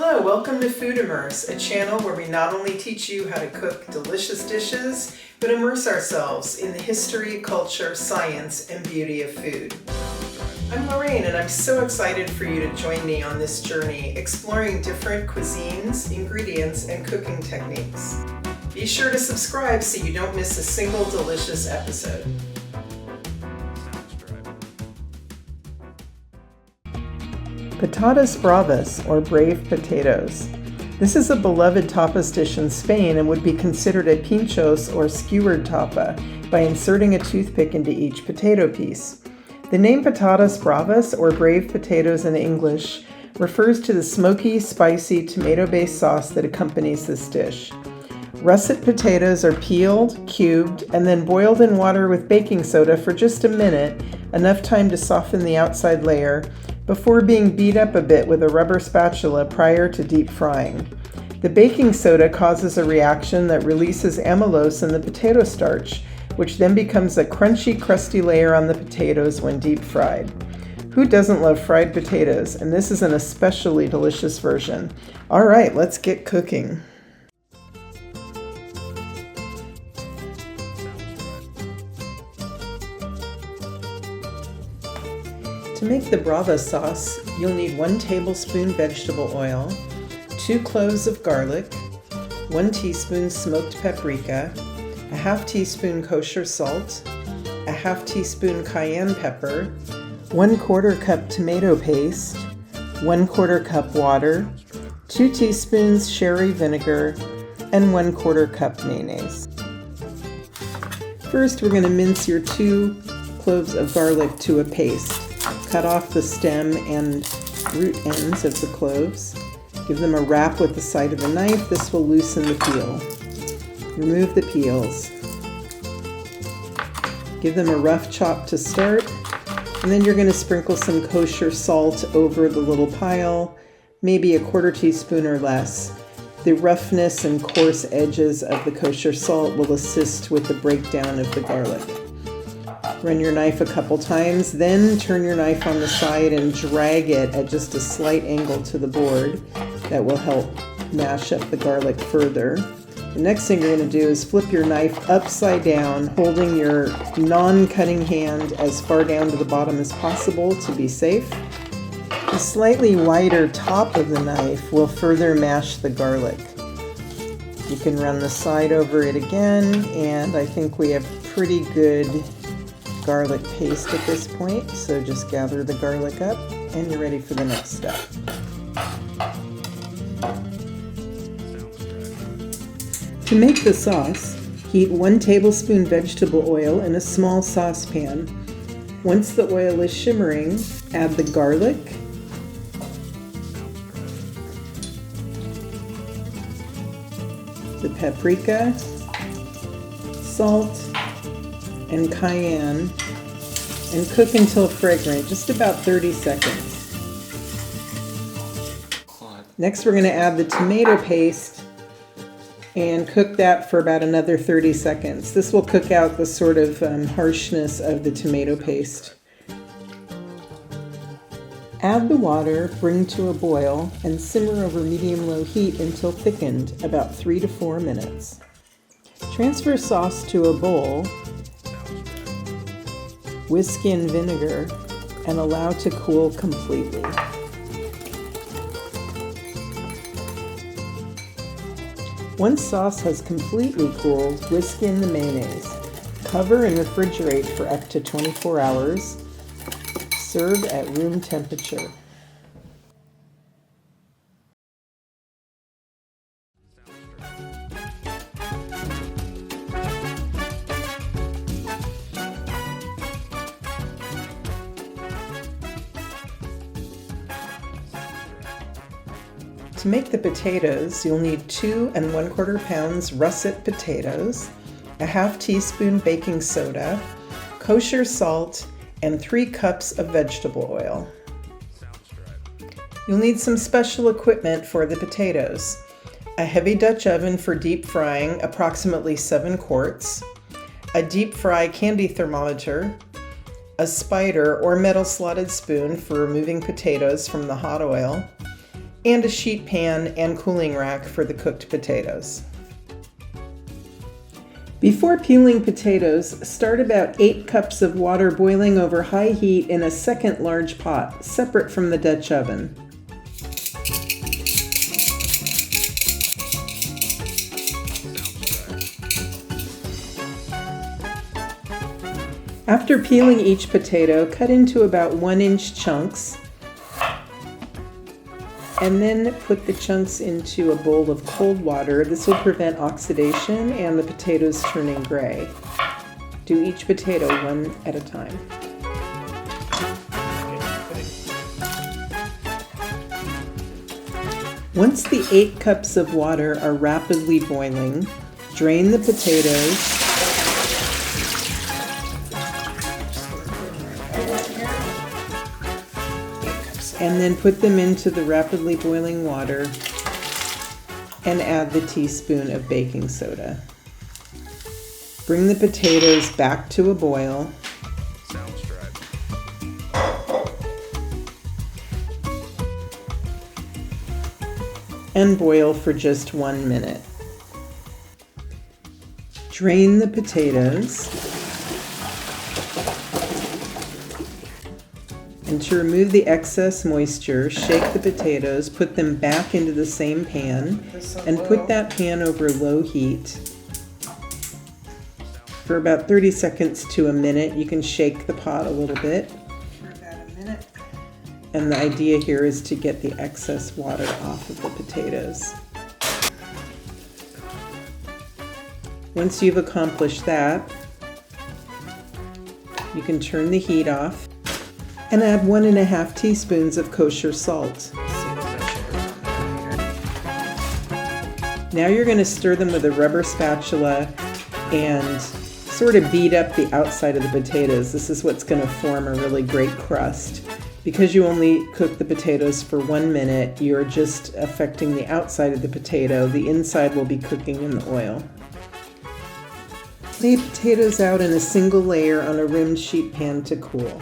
Hello, welcome to Food Immerse, a channel where we not only teach you how to cook delicious dishes, but immerse ourselves in the history, culture, science, and beauty of food. I'm Lorraine, and I'm so excited for you to join me on this journey, exploring different cuisines, ingredients, and cooking techniques. Be sure to subscribe so you don't miss a single delicious episode. Patatas Bravas, or brave potatoes. This is a beloved tapas dish in Spain and would be considered a pinchos or skewered tapa by inserting a toothpick into each potato piece. The name Patatas Bravas, or brave potatoes in English, refers to the smoky, spicy, tomato-based sauce that accompanies this dish. Russet potatoes are peeled, cubed, and then boiled in water with baking soda for just a minute, enough time to soften the outside layer, before being beat up a bit with a rubber spatula prior to deep frying. The baking soda causes a reaction that releases amylose in the potato starch, which then becomes a crunchy, crusty layer on the potatoes when deep fried. Who doesn't love fried potatoes? And this is an especially delicious version. All right, let's get cooking. To make the Brava sauce, you'll need 1 tablespoon vegetable oil, 2 cloves of garlic, 1 teaspoon smoked paprika, a half teaspoon kosher salt, a half teaspoon cayenne pepper, 1/4 cup tomato paste, 1/4 cup water, 2 teaspoons sherry vinegar, and 1/4 cup mayonnaise. First, we're going to mince your 2 cloves of garlic to a paste. Cut off the stem and root ends of the cloves. Give them a wrap with the side of a knife. This will loosen the peel. Remove the peels. Give them a rough chop to start, and then you're going to sprinkle some kosher salt over the little pile, maybe a 1/4 teaspoon or less. The roughness and coarse edges of the kosher salt will assist with the breakdown of the garlic. Run your knife a couple times, then turn your knife on the side and drag it at just a slight angle to the board. That will help mash up the garlic further. The next thing you're going to do is flip your knife upside down, holding your non-cutting hand as far down to the bottom as possible to be safe. The slightly wider top of the knife will further mash the garlic. You can run the side over it again, and I think we have pretty good garlic paste at this point, so just gather the garlic up and you're ready for the next step. To make the sauce, heat 1 tablespoon vegetable oil in a small saucepan. Once the oil is shimmering, add the garlic, the paprika, salt, and cayenne, and cook until fragrant, just about 30 seconds. Next, we're going to add the tomato paste and cook that for about another 30 seconds. This will cook out the sort of harshness of the tomato paste. Add the water, bring to a boil, and simmer over medium-low heat until thickened, about 3 to 4 minutes. Transfer sauce to a bowl, whisk in vinegar, and allow to cool completely. Once sauce has completely cooled, whisk in the mayonnaise. Cover and refrigerate for up to 24 hours. Serve at room temperature. To make the potatoes, you'll need 2 1/4 pounds russet potatoes, a half teaspoon baking soda, kosher salt, and 3 cups of vegetable oil. You'll need some special equipment for the potatoes: a heavy Dutch oven for deep frying, approximately 7 quarts, a deep fry candy thermometer, a spider or metal slotted spoon for removing potatoes from the hot oil, and a sheet pan and cooling rack for the cooked potatoes. Before peeling potatoes, start about 8 cups of water boiling over high heat in a second large pot, separate from the Dutch oven. After peeling each potato, cut into about 1-inch chunks, and then put the chunks into a bowl of cold water. This will prevent oxidation and the potatoes turning gray. Do each potato one at a time. Once the 8 cups of water are rapidly boiling, drain the potatoes and then put them into the rapidly boiling water and add the teaspoon of baking soda. Bring the potatoes back to a boil. And boil for just 1 minute. Drain the potatoes. And to remove the excess moisture, shake the potatoes, put them back into the same pan, and put that pan over low heat for about 30 seconds to a minute. You can shake the pot a little bit for about a minute. And the idea here is to get the excess water off of the potatoes. Once you've accomplished that, you can turn the heat off and add 1½ teaspoons of kosher salt. Now you're going to stir them with a rubber spatula and sort of beat up the outside of the potatoes. This is what's going to form a really great crust. Because you only cook the potatoes for 1 minute, you're just affecting the outside of the potato. The inside will be cooking in the oil. Lay potatoes out in a single layer on a rimmed sheet pan to cool.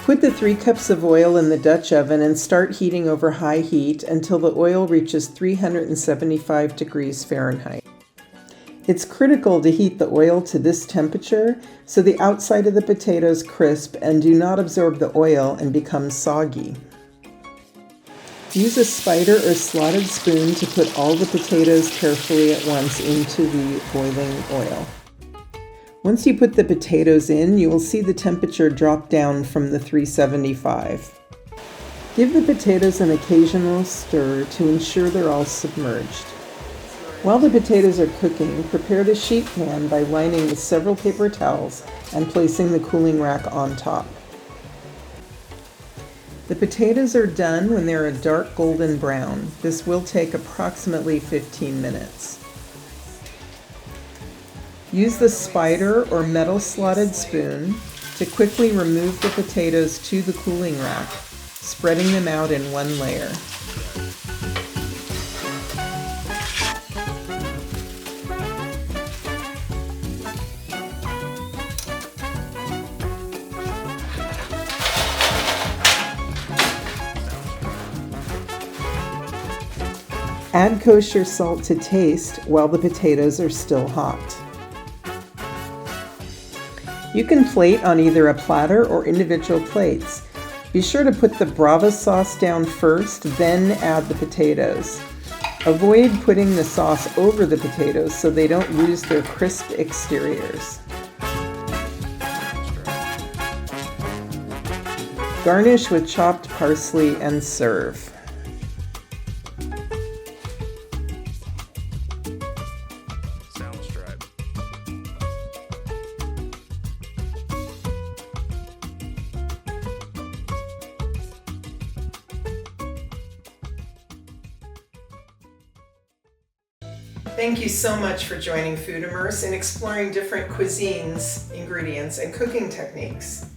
Put the 3 cups of oil in the Dutch oven and start heating over high heat until the oil reaches 375 degrees Fahrenheit. It's critical to heat the oil to this temperature so the outside of the potatoes crisp and do not absorb the oil and become soggy. Use a spider or slotted spoon to put all the potatoes carefully at once into the boiling oil. Once you put the potatoes in, you will see the temperature drop down from the 375. Give the potatoes an occasional stir to ensure they're all submerged. While the potatoes are cooking, prepare the sheet pan by lining with several paper towels and placing the cooling rack on top. The potatoes are done when they're a dark golden brown. This will take approximately 15 minutes. Use the spider or metal slotted spoon to quickly remove the potatoes to the cooling rack, spreading them out in one layer. Add kosher salt to taste while the potatoes are still hot. You can plate on either a platter or individual plates. Be sure to put the Bravas sauce down first, then add the potatoes. Avoid putting the sauce over the potatoes so they don't lose their crisp exteriors. Garnish with chopped parsley and serve. Thank you so much for joining Food Immerse and exploring different cuisines, ingredients, and cooking techniques.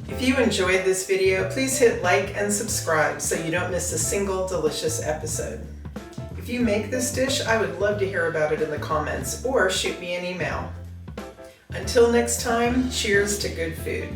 If you enjoyed this video, please hit like and subscribe so you don't miss a single delicious episode. If you make this dish, I would love to hear about it in the comments or shoot me an email. Until next time, cheers to good food.